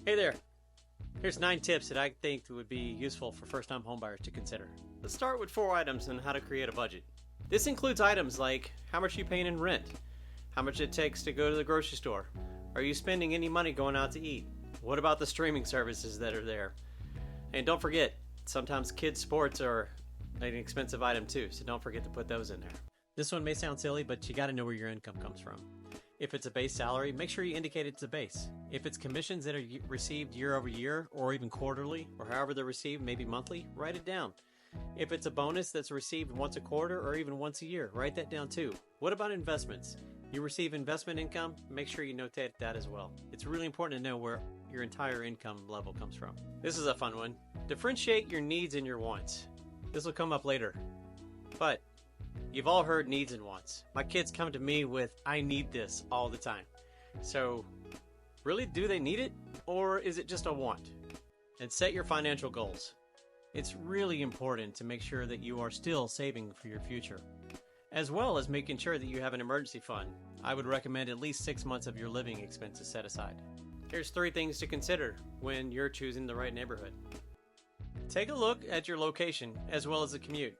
Hey there! Here's 9 tips that I think would be useful for first-time homebuyers to consider. Let's start with 4 items on how to create a budget. This includes items like how much you paying in rent, how much it takes to go to the grocery store, are you spending any money going out to eat, what about the streaming services that are there, and don't forget, sometimes kids' sports are an expensive item too, so don't forget to put those in there. This one may sound silly, but you gotta know where your income comes from. If it's a base salary, make sure you indicate it's a base. If it's commissions that are received year over year, or even quarterly, or however they're received, maybe monthly, write it down. If it's a bonus that's received once a quarter or even once a year, write that down too. What about investments? You receive investment income, make sure you notate that as well. It's really important to know where your entire income level comes from. This is a fun one. Differentiate your needs and your wants. This will come up later. But you've all heard needs and wants. My kids come to me with, I need this all the time. So, really, do they need it? Or is it just a want? And set your financial goals. It's really important to make sure that you are still saving for your future, as well as making sure that you have an emergency fund. I would recommend at least 6 months of your living expenses set aside. Here's 3 things to consider when you're choosing the right neighborhood. Take a look at your location as well as the commute.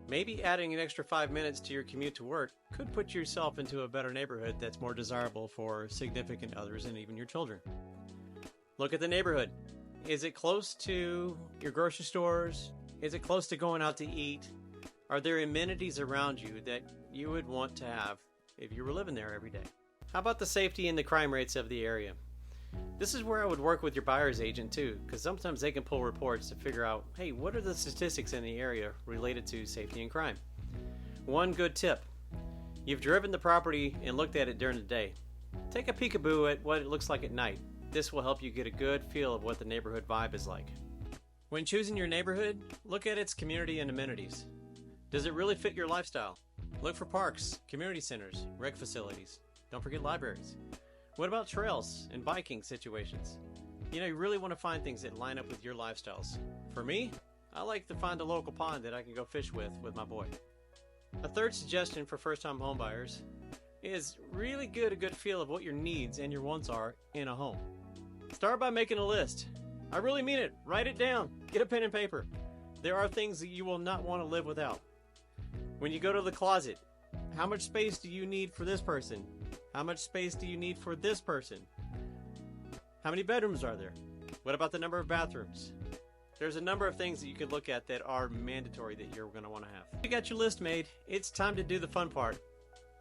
Maybe adding an extra 5 minutes to your commute to work could put yourself into a better neighborhood that's more desirable for significant others and even your children. Look at the neighborhood. Is it close to your grocery stores? Is it close to going out to eat? Are there amenities around you that you would want to have if you were living there every day? How about the safety and the crime rates of the area? This is where I would work with your buyer's agent too, because sometimes they can pull reports to figure out, hey, what are the statistics in the area related to safety and crime? One good tip: you've driven the property and looked at it during the day. Take a peekaboo at what it looks like at night. This will help you get a good feel of what the neighborhood vibe is like. When choosing your neighborhood, look at its community and amenities. Does it really fit your lifestyle? Look for parks, community centers, rec facilities. Don't forget libraries. What about trails and biking situations? You really want to find things that line up with your lifestyles. For me, I like to find a local pond that I can go fish with my boy. A third suggestion for first-time homebuyers is really get a good feel of what your needs and your wants are in a home. Start by making a list. I really mean it. Write it down. Get a pen and paper. There are things that you will not want to live without. When you go to the closet, how much space do you need for this person? How much space do you need for this person? How many bedrooms are there? What about the number of bathrooms? There's a number of things that you could look at that are mandatory that you're going to want to have. You got your list made. It's time to do the fun part.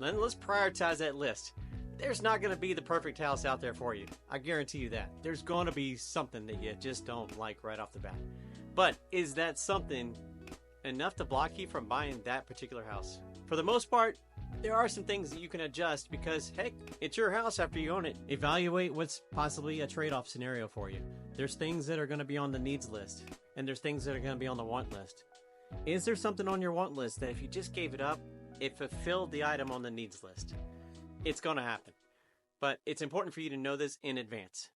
Then let's prioritize that list. There's not going to be the perfect house out there for you. I guarantee you that. There's going to be something that you just don't like right off the bat. But is that something enough to block you from buying that particular house? For the most part, there are some things that you can adjust because, heck, it's your house after you own it. Evaluate what's possibly a trade-off scenario for you. There's things that are going to be on the needs list, and there's things that are going to be on the want list. Is there something on your want list that if you just gave it up, it fulfilled the item on the needs list? It's going to happen. But it's important for you to know this in advance.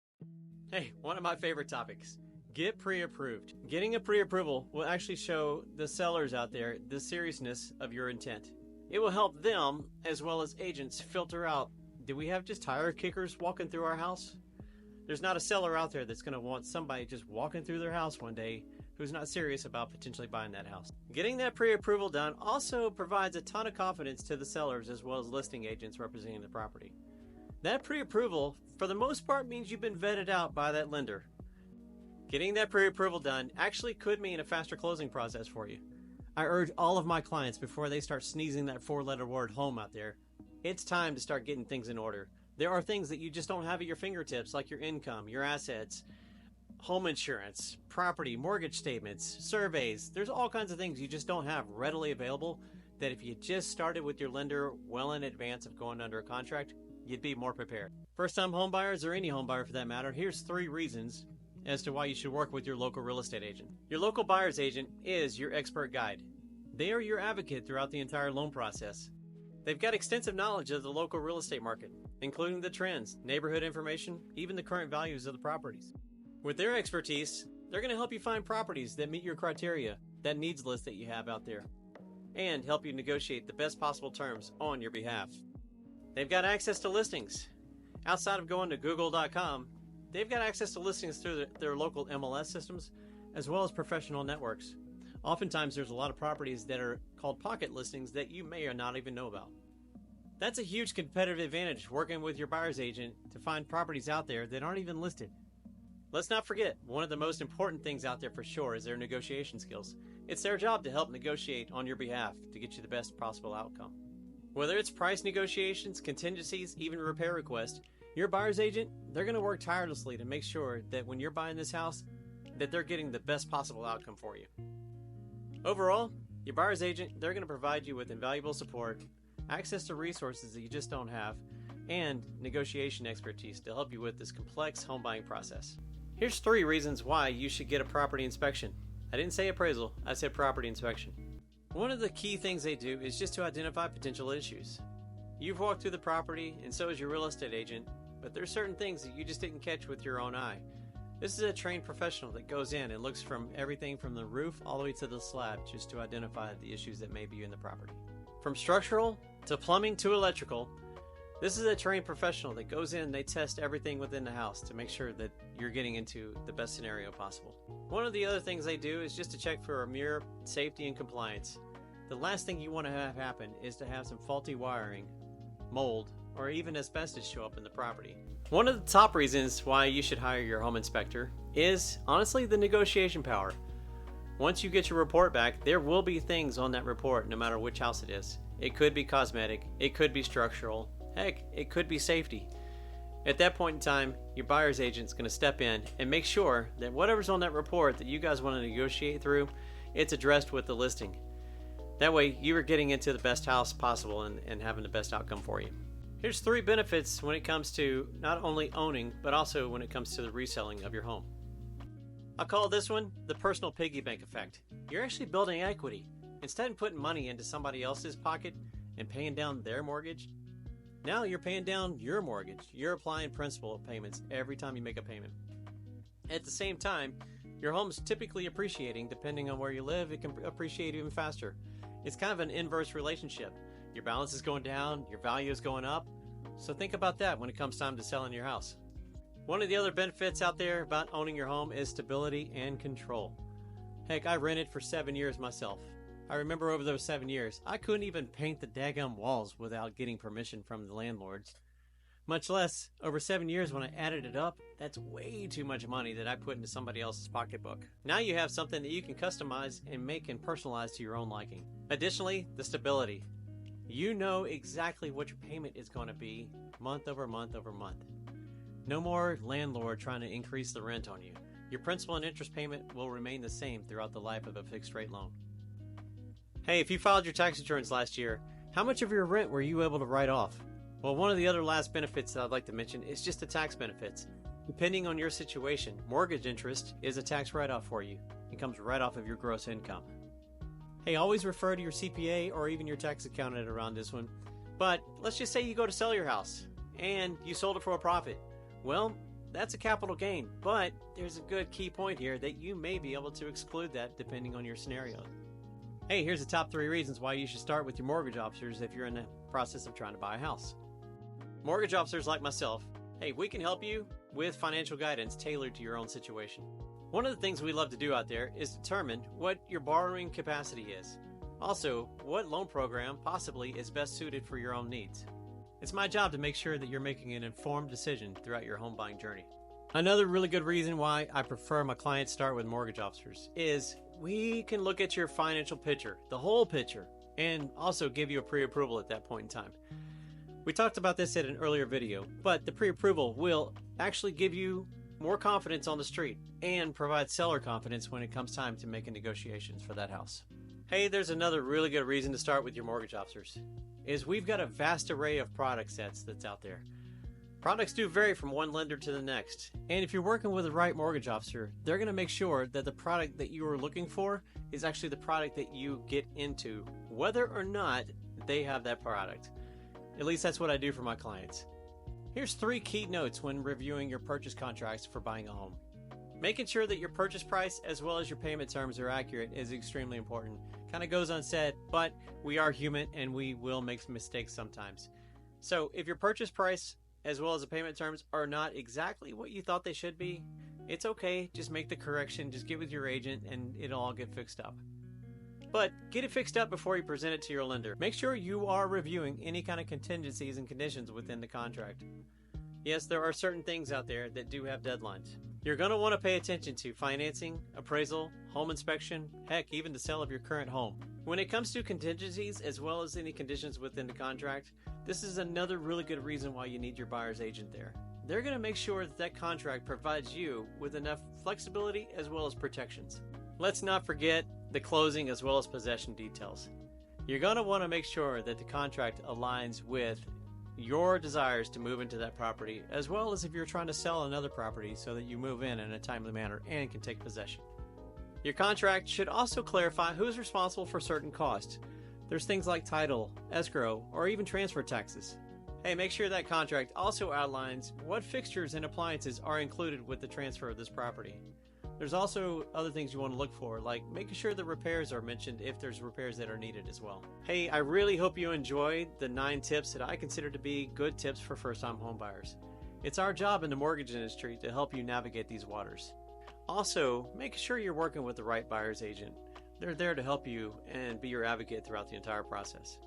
Hey, one of my favorite topics. Get pre-approved. Getting a pre-approval will actually show the sellers out there the seriousness of your intent. It will help them, as well as agents, filter out, do we have just tire kickers walking through our house? There's not a seller out there that's going to want somebody just walking through their house one day who's not serious about potentially buying that house. Getting that pre-approval done also provides a ton of confidence to the sellers as well as listing agents representing the property. That pre-approval, for the most part, means you've been vetted out by that lender. Getting that pre-approval done actually could mean a faster closing process for you. I urge all of my clients before they start sneezing that 4-letter word home out there, it's time to start getting things in order. There are things that you just don't have at your fingertips, like your income, your assets, home insurance, property, mortgage statements, surveys. There's all kinds of things you just don't have readily available that if you just started with your lender well in advance of going under a contract, you'd be more prepared. First-time homebuyers, or any homebuyer for that matter, here's 3 reasons as to why you should work with your local real estate agent. Your local buyer's agent is your expert guide. They are your advocate throughout the entire loan process. They've got extensive knowledge of the local real estate market, including the trends, neighborhood information, even the current values of the properties. With their expertise, they're going to help you find properties that meet your criteria, that needs list that you have out there, and help you negotiate the best possible terms on your behalf. They've got access to listings. Outside of going to google.com, they've got access to listings through their local MLS systems, as well as professional networks. Oftentimes there's a lot of properties that are called pocket listings that you may or not even know about. That's a huge competitive advantage working with your buyer's agent to find properties out there that aren't even listed. Let's not forget, one of the most important things out there for sure is their negotiation skills. It's their job to help negotiate on your behalf to get you the best possible outcome. Whether it's price negotiations, contingencies, even repair requests, your buyer's agent, they're going to work tirelessly to make sure that when you're buying this house, that they're getting the best possible outcome for you. Overall, your buyer's agent, they're going to provide you with invaluable support, access to resources that you just don't have, and negotiation expertise to help you with this complex home buying process. Here's 3 reasons why you should get a property inspection. I didn't say appraisal, I said property inspection. One of the key things they do is just to identify potential issues. You've walked through the property, and so has your real estate agent, but there's certain things that you just didn't catch with your own eye. This is a trained professional that goes in and looks from everything from the roof all the way to the slab just to identify the issues that may be in the property. From structural to plumbing to electrical, this is a trained professional that goes in and they test everything within the house to make sure that you're getting into the best scenario possible. One of the other things they do is just to check for mere safety and compliance. The last thing you want to have happen is to have some faulty wiring, mold, or even asbestos show up in the property. One of the top reasons why you should hire your home inspector is honestly the negotiation power. Once you get your report back, there will be things on that report no matter which house it is. It could be cosmetic, it could be structural, heck, it could be safety. At that point in time, your buyer's agent's going to step in and make sure that whatever's on that report that you guys want to negotiate through, it's addressed with the listing. That way, you are getting into the best house possible and having the best outcome for you. Here's 3 benefits when it comes to not only owning, but also when it comes to the reselling of your home. I call this one the personal piggy bank effect. You're actually building equity. Instead of putting money into somebody else's pocket and paying down their mortgage, now you're paying down your mortgage. You're applying principal payments every time you make a payment. At the same time, your home's typically appreciating. Depending on where you live, it can appreciate even faster. It's kind of an inverse relationship. Your balance is going down, your value is going up. So think about that when it comes time to selling your house. One of the other benefits out there about owning your home is stability and control. Heck, I rented for 7 years myself. I remember over those 7 years, I couldn't even paint the daggum walls without getting permission from the landlords. Much less, over 7 years when I added it up, that's way too much money that I put into somebody else's pocketbook. Now you have something that you can customize and make and personalize to your own liking. Additionally, the stability. You know exactly what your payment is going to be month over month over month. No more landlord trying to increase the rent on you. Your principal and interest payment will remain the same throughout the life of a fixed rate loan. Hey, if you filed your tax returns last year, how much of your rent were you able to write off? Well, one of the other last benefits that I'd like to mention is just the tax benefits. Depending on your situation, mortgage interest is a tax write-off for you. It comes right off of your gross income. Hey, always refer to your CPA or even your tax accountant around this one. But let's just say you go to sell your house and you sold it for a profit. Well, that's a capital gain, but there's a good key point here that you may be able to exclude that depending on your scenario. Hey, here's the top 3 reasons why you should start with your mortgage officers if you're in the process of trying to buy a house. Mortgage officers like myself, hey, we can help you with financial guidance tailored to your own situation. One of the things we love to do out there is determine what your borrowing capacity is. Also, what loan program possibly is best suited for your own needs. It's my job to make sure that you're making an informed decision throughout your home buying journey. Another really good reason why I prefer my clients start with mortgage officers is we can look at your financial picture, the whole picture, and also give you a pre-approval at that point in time. We talked about this in an earlier video, but the pre-approval will actually give you more confidence on the street and provide seller confidence when it comes time to making negotiations for that house. Hey, there's another really good reason to start with your mortgage officers, is we've got a vast array of product sets that's out there. Products do vary from one lender to the next, and if you're working with the right mortgage officer, they're going to make sure that the product that you are looking for is actually the product that you get into, whether or not they have that product. At least that's what I do for my clients. Here's 3 key notes when reviewing your purchase contracts for buying a home. Making sure that your purchase price as well as your payment terms are accurate is extremely important. Kind of goes unsaid, but we are human and we will make mistakes sometimes. So if your purchase price as well as the payment terms are not exactly what you thought they should be, it's okay. Just make the correction, just get with your agent, and it'll all get fixed up. But get it fixed up before you present it to your lender. Make sure you are reviewing any kind of contingencies and conditions within the contract. Yes, there are certain things out there that do have deadlines. You're going to want to pay attention to financing, appraisal, home inspection, heck, even the sale of your current home. When it comes to contingencies, as well as any conditions within the contract, this is another really good reason why you need your buyer's agent there. They're going to make sure that that contract provides you with enough flexibility as well as protections. Let's not forget the closing as well as possession details. You're going to want to make sure that the contract aligns with your desires to move into that property, as well as if you're trying to sell another property so that you move in a timely manner and can take possession. Your contract should also clarify who's responsible for certain costs. There's things like title, escrow, or even transfer taxes. Hey, make sure that contract also outlines what fixtures and appliances are included with the transfer of this property. There's also other things you want to look for, like making sure the repairs are mentioned if there's repairs that are needed as well. Hey, I really hope you enjoyed the 9 tips that I consider to be good tips for first-time homebuyers. It's our job in the mortgage industry to help you navigate these waters. Also, make sure you're working with the right buyer's agent. They're there to help you and be your advocate throughout the entire process.